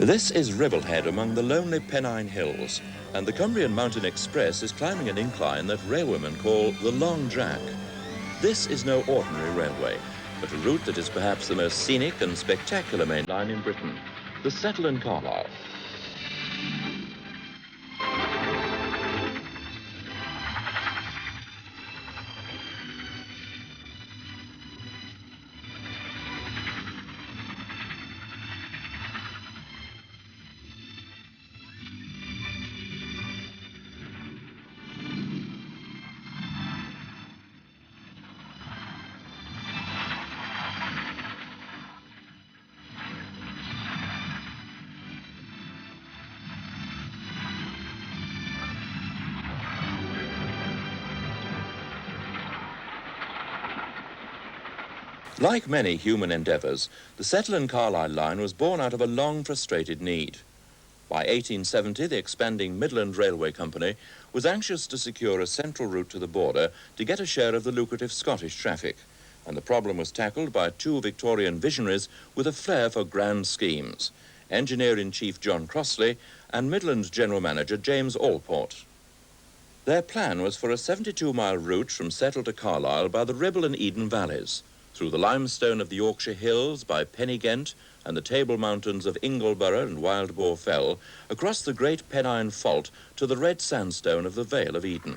This is Ribblehead among the lonely Pennine Hills, and the Cumbrian Mountain Express is climbing an incline that railwaymen call the Long Jack. This is no ordinary railway, but a route that is perhaps the most scenic and spectacular main line in Britain, the Settle in Carlisle. Like many human endeavours, the Settle in Carlisle line was born out of a long frustrated need. By 1870, the expanding Midland Railway Company was anxious to secure a central route to the border to get a share of the lucrative Scottish traffic, and the problem was tackled by two Victorian visionaries with a flair for grand schemes, Engineer-in-Chief John Crossley and Midland General Manager James Allport. Their plan was for a 72-mile route from Settle to Carlisle by the Ribble and Eden valleys, through the limestone of the Yorkshire Hills, by Pennygent and the Table Mountains of Ingleborough and Wild Boar Fell, across the great Pennine Fault to the red sandstone of the Vale of Eden.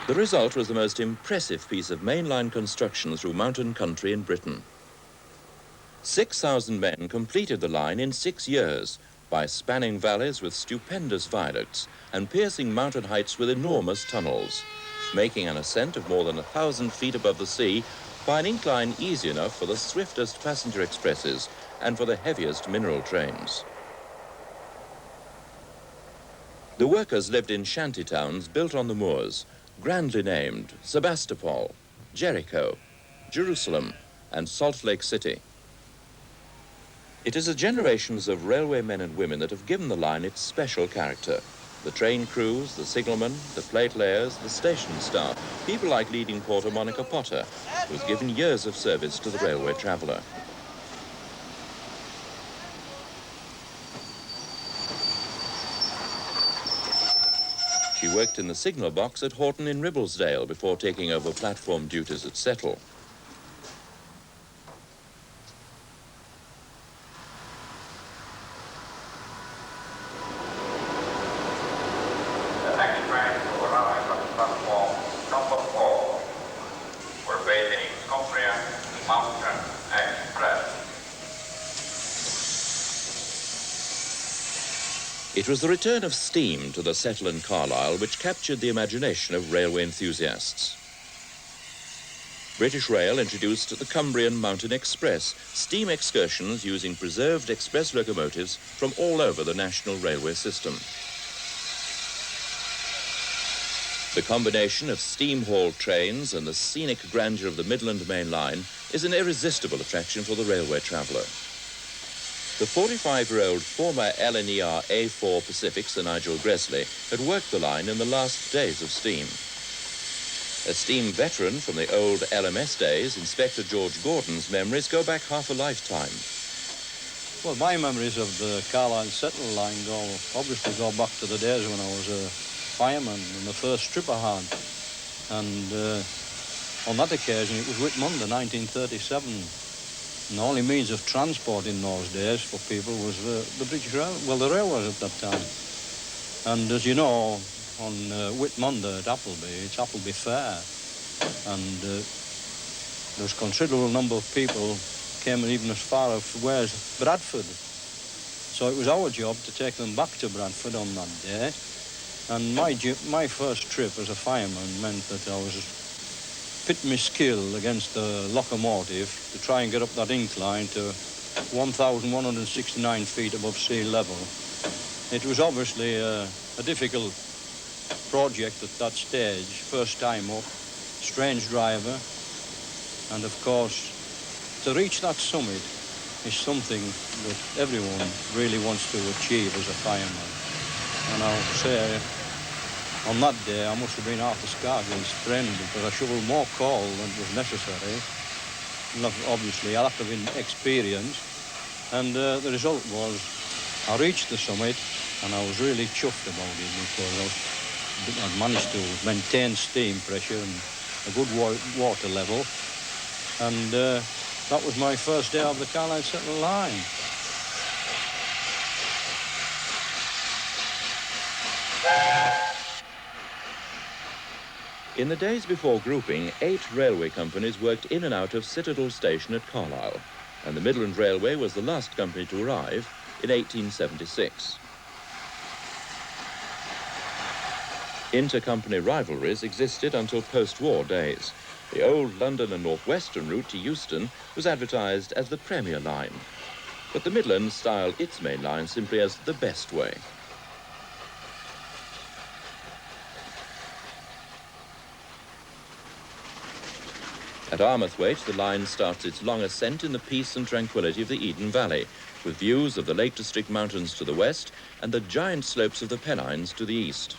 The result was the most impressive piece of mainline construction through mountain country in Britain. 6,000 men completed the line in 6 years by spanning valleys with stupendous viaducts and piercing mountain heights with enormous tunnels, making an ascent of more than 1,000 feet above the sea by an incline easy enough for the swiftest passenger expresses and for the heaviest mineral trains. The workers lived in shanty towns built on the moors, grandly named Sebastopol, Jericho, Jerusalem, and Salt Lake City. It is the generations of railway men and women that have given the line its special character. The train crews, the signalmen, the plate layers, the station staff, people like leading porter Monica Potter, who has given years of service to the railway traveller. She worked in the signal box at Horton in Ribblesdale before taking over platform duties at Settle. It was the return of steam to the Settle in Carlisle which captured the imagination of railway enthusiasts. British Rail introduced the Cumbrian Mountain Express, steam excursions using preserved express locomotives from all over the national railway system. The combination of steam-hauled trains and the scenic grandeur of the Midland Main Line is an irresistible attraction for the railway traveller. The 45-year-old former LNER A4 Pacific, Sir Nigel Gresley, had worked the line in the last days of steam. A steam veteran from the old LMS days, Inspector George Gordon's memories go back half a lifetime. Well, my memories of the Carlisle Settle line obviously go back to the days when I was a fireman in the first strip I had. And on that occasion, it was Whitmonday, 1937. And the only means of transport in those days for people was the British Rail, the railways at that time. And as you know, on Whitmonday at Appleby, it's Appleby Fair. And there's a considerable number of people came even as far as Bradford. So it was our job to take them back to Bradford on that day. And my first trip as a fireman meant that I was pit my skill against the locomotive to try and get up that incline to 1,169 feet above sea level. It was obviously a difficult project at that stage, first time up, strange driver, and of course to reach that summit is something that everyone really wants to achieve as a fireman. And I'll say, on that day, I must have been half the Scargill's friend because I shoveled more coal than was necessary obviously a lot of experience. And the result was I reached the summit and I was really chuffed about it because I'd managed to maintain steam pressure and a good water level. And that was my first day of the Carlisle Settler line. In the days before grouping, 8 railway companies worked in and out of Citadel Station at Carlisle, and the Midland Railway was the last company to arrive in 1876. Inter-company rivalries existed until post-war days. The old London and North Western route to Euston was advertised as the Premier Line, but the Midland styled its main line simply as the best way. At Armathwaite, the line starts its long ascent in the peace and tranquility of the Eden Valley, with views of the Lake District Mountains to the west and the giant slopes of the Pennines to the east.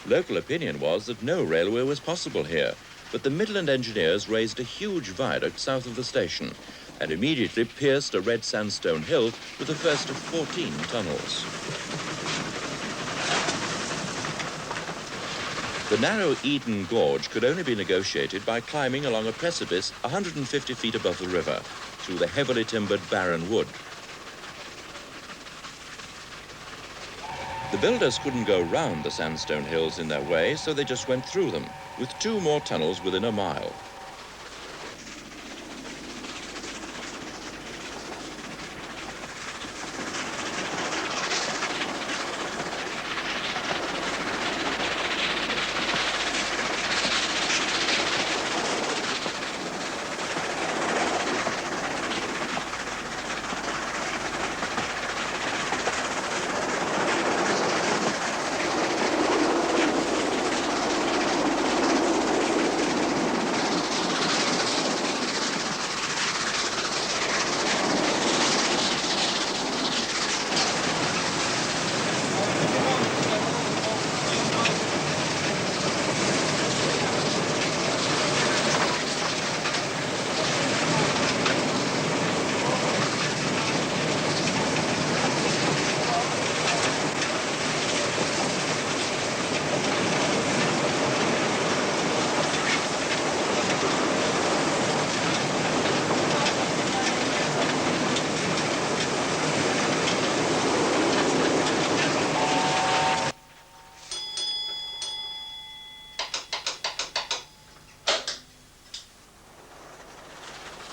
Local opinion was that no railway was possible here, but the Midland engineers raised a huge viaduct south of the station and immediately pierced a red sandstone hill with the first of 14 tunnels. The narrow Eden Gorge could only be negotiated by climbing along a precipice 150 feet above the river, through the heavily timbered barren wood. The builders couldn't go round the sandstone hills in their way, so they just went through them, with 2 more tunnels within a mile.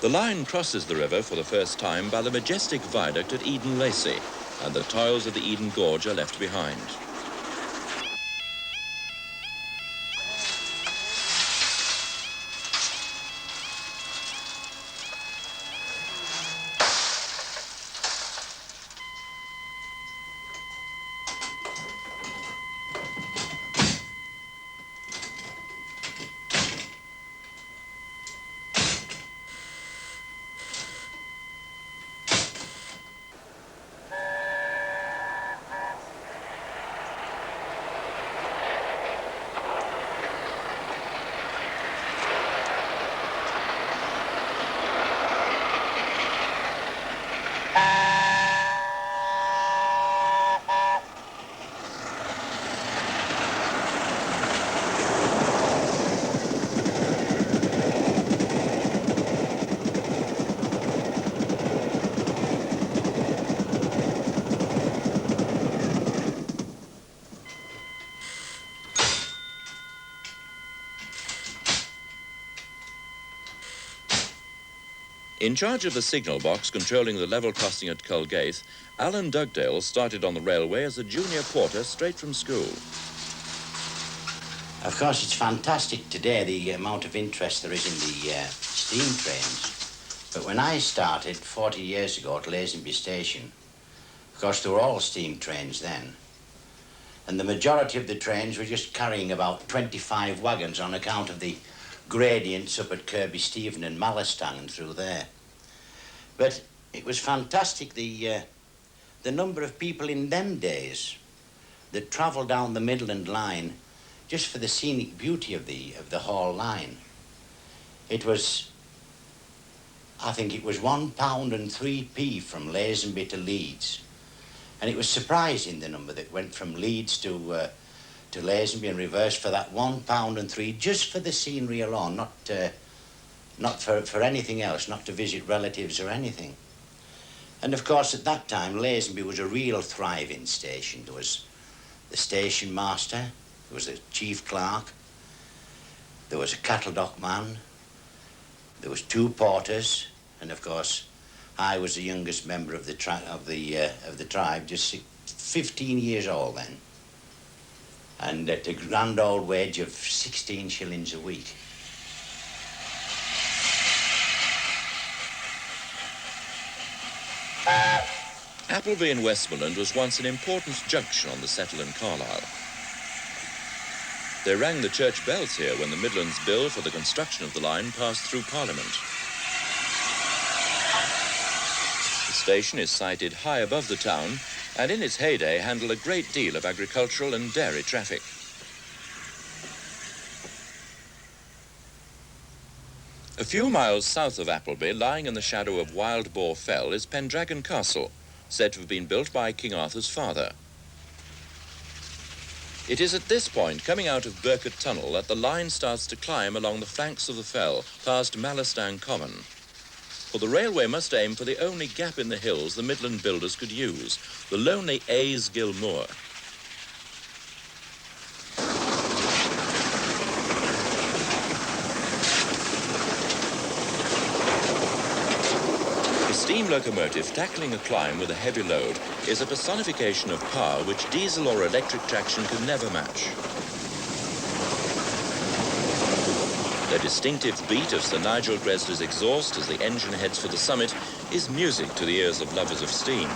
The line crosses the river for the first time by the majestic viaduct at Eden Lacey, and the toils of the Eden Gorge are left behind. In charge of the signal box controlling the level crossing at Culgaith, Alan Dugdale started on the railway as a junior porter straight from school. Of course, it's fantastic today, the amount of interest there is in the steam trains. But when I started 40 years ago at Lazenby Station, of course, there were all steam trains then. And the majority of the trains were just carrying about 25 wagons on account of the gradients up at Kirby Stephen and Malastang and through there. But it was fantastic, the number of people in them days that travelled down the Midland line just for the scenic beauty of the whole line. It was I think it was £1.03 from Lazenby to Leeds. And it was surprising, the number that went from Leeds to Lazenby and reversed for that £1.03, just for the scenery alone, not for anything else, not to visit relatives or anything. And of course, at that time, Lazenby was a real thriving station. There was the station master, there was the chief clerk, there was a cattle dock man, there was 2 porters, and of course, I was the youngest member of the tribe, just 15 years old then, and at a grand old wage of 16 shillings a week. Appleby in Westmoreland was once an important junction on the Settle and Carlisle. They rang the church bells here when the Midlands Bill for the construction of the line passed through Parliament. The station is sited high above the town and in its heyday handled a great deal of agricultural and dairy traffic. A few miles south of Appleby, lying in the shadow of Wild Boar Fell, is Pendragon Castle, said to have been built by King Arthur's father. It is at this point, coming out of Burkett Tunnel, that the line starts to climb along the flanks of the fell, past Malastang Common. For the railway must aim for the only gap in the hills the Midland builders could use, the lonely Aysgill Moor. The steam locomotive tackling a climb with a heavy load is a personification of power which diesel or electric traction can never match. The distinctive beat of Sir Nigel Gresley's exhaust as the engine heads for the summit is music to the ears of lovers of steam.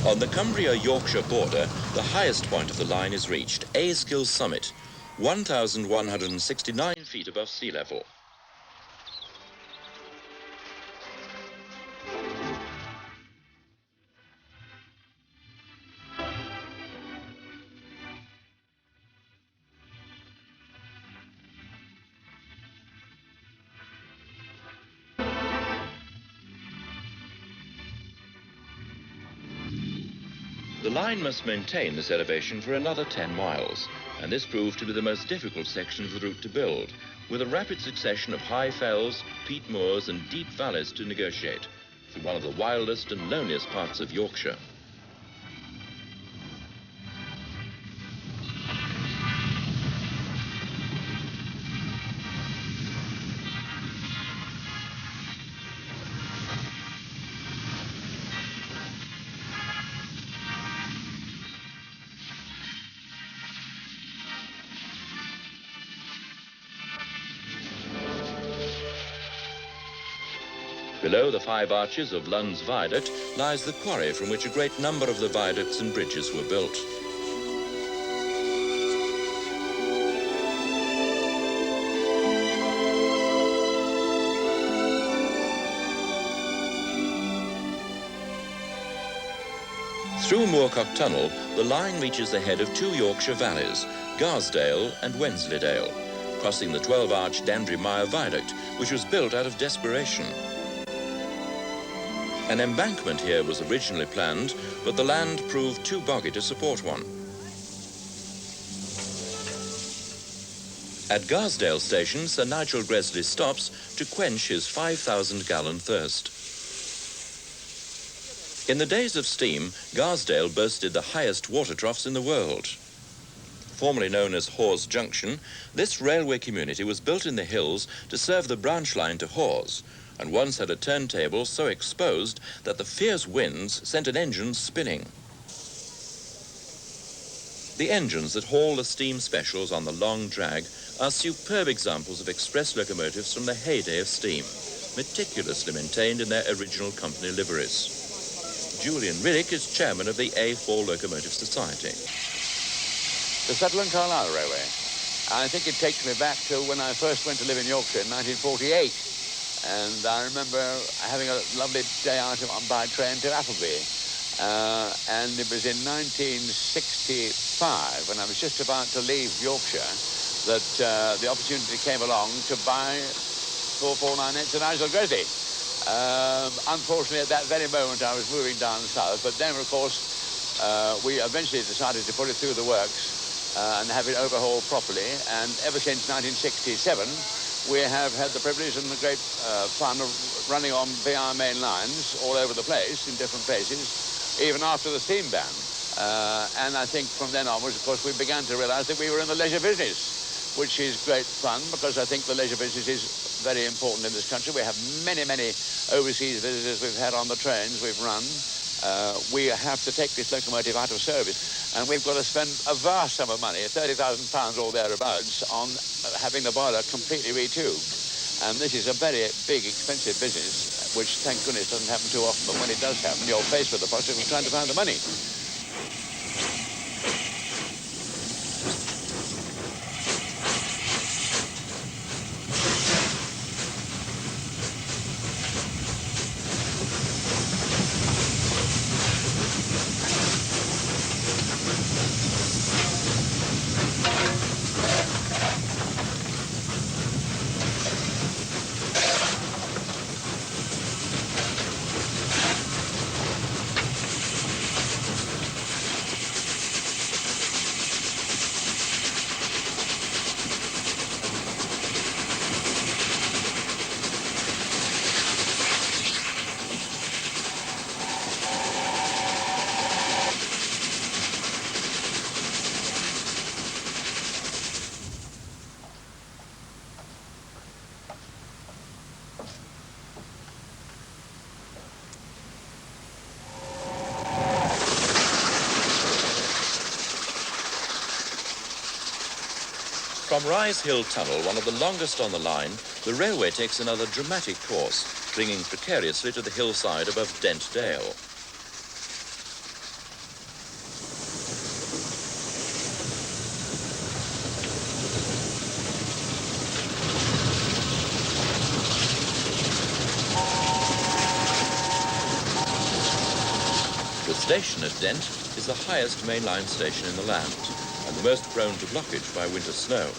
On the Cumbria-Yorkshire border, the highest point of the line is reached, Aysgill Summit, 1,169 feet above sea level. The line must maintain this elevation for another 10 miles, and this proved to be the most difficult section of the route to build, with a rapid succession of high fells, peat moors and deep valleys to negotiate, through one of the wildest and loneliest parts of Yorkshire. Below the 5 arches of Lund's Viaduct lies the quarry from which a great number of the viaducts and bridges were built. Through Moorcock Tunnel, the line reaches the head of 2 Yorkshire valleys, Garsdale and Wensleydale, crossing the 12-arch Dandry Mire Viaduct, which was built out of desperation. An embankment here was originally planned, but the land proved too boggy to support one. At Garsdale Station, Sir Nigel Gresley stops to quench his 5,000-gallon thirst. In the days of steam, Garsdale boasted the highest water troughs in the world. Formerly known as Hawes Junction, this railway community was built in the hills to serve the branch line to Hawes, and once had a turntable so exposed that the fierce winds sent an engine spinning. The engines that haul the steam specials on the long drag are superb examples of express locomotives from the heyday of steam, meticulously maintained in their original company liveries. Julian Riddick is chairman of the A4 Locomotive Society. The Settle and Carlisle Railway. I think it takes me back to when I first went to live in Yorkshire in 1948. And I remember having a lovely day out by train to Appleby. And it was in 1965, when I was just about to leave Yorkshire, that the opportunity came along to buy 449 to Nigel Gresley. Unfortunately, at that very moment, I was moving down south. But then, of course, we eventually decided to put it through the works and have it overhauled properly. And ever since 1967, we have had the privilege and the great fun of running on VR main lines all over the place, in different places, even after the steam ban. And I think from then onwards, of course, we began to realize that we were in the leisure business, which is great fun, because I think the leisure business is very important in this country. We have many, many overseas visitors we've had on the trains we've run. We have to take this locomotive out of service, and we've got to spend a vast sum of money, £30,000 or thereabouts, on having the boiler completely retubed. And this is a very big, expensive business, which, thank goodness, doesn't happen too often. But when it does happen, you're faced with the prospect of trying to find the money. From Rise Hill Tunnel, one of the longest on the line, the railway takes another dramatic course, clinging precariously to the hillside above Dent Dale. The station at Dent is the highest mainline station in the land, and the most prone to blockage by winter snow.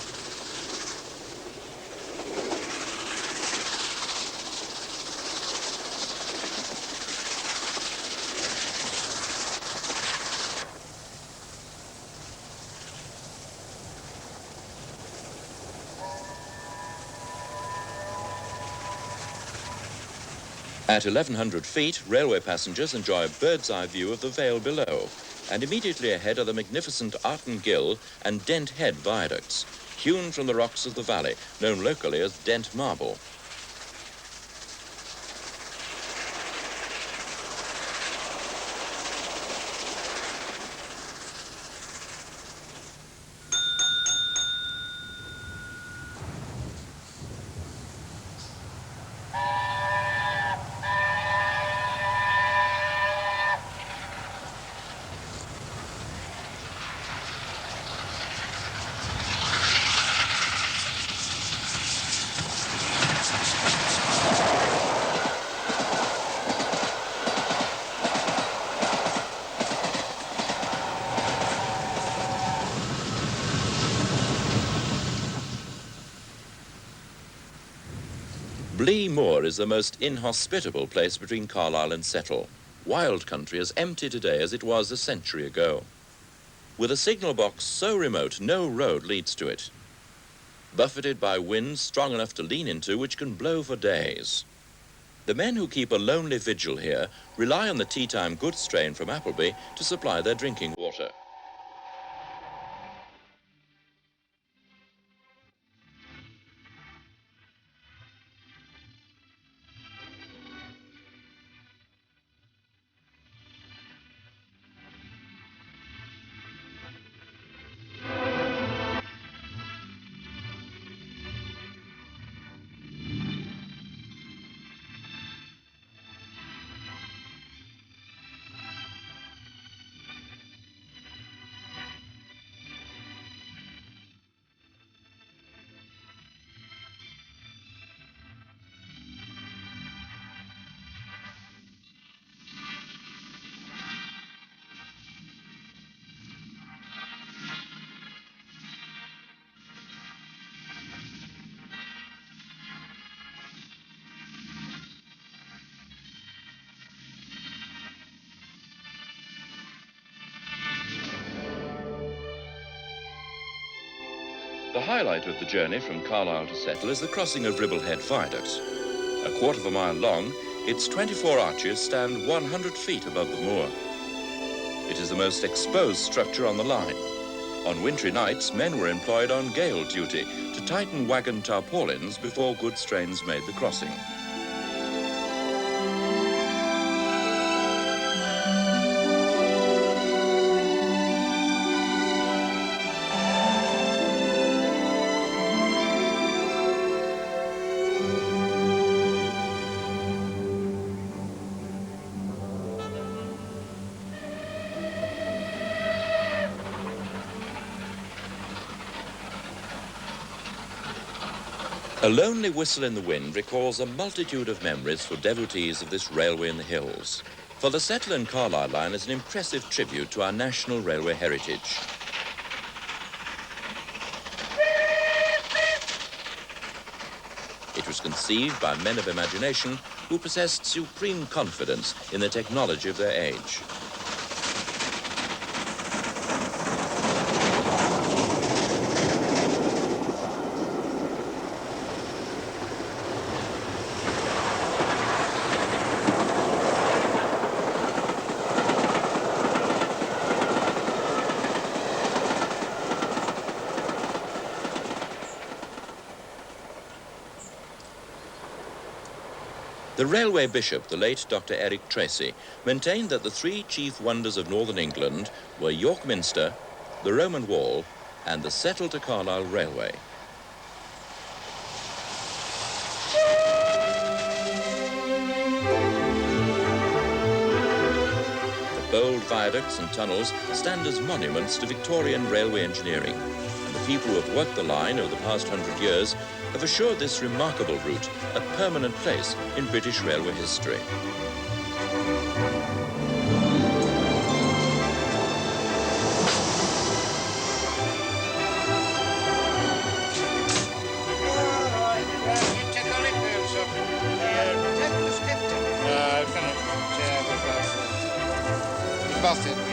At 1,100 feet, railway passengers enjoy a bird's-eye view of the vale below, and immediately ahead are the magnificent Arton Gill and Dent Head viaducts, hewn from the rocks of the valley, known locally as Dent Marble. Blee Moor is the most inhospitable place between Carlisle and Settle. Wild country as empty today as it was a century ago. With a signal box so remote, no road leads to it. Buffeted by winds strong enough to lean into, which can blow for days. The men who keep a lonely vigil here rely on the tea-time goods train from Appleby to supply their drinking water. highlight of the journey from Carlisle to Settle is the crossing of Ribblehead Viaduct. A quarter of a mile long, its 24 arches stand 100 feet above the moor. It is the most exposed structure on the line. On wintry nights, men were employed on gale duty to tighten wagon tarpaulins before goods trains made the crossing. A lonely whistle in the wind recalls a multitude of memories for devotees of this railway in the hills. For the Settle and Carlisle line is an impressive tribute to our national railway heritage. It was conceived by men of imagination who possessed supreme confidence in the technology of their age. The railway bishop, the late Dr. Eric Tracy, maintained that the three chief wonders of northern England were York Minster, the Roman Wall, and the Settle to Carlisle Railway. The bold viaducts and tunnels stand as monuments to Victorian railway engineering, and the people who have worked the line over the past 100 years have assured this remarkable route a permanent place in British railway history. Bastard.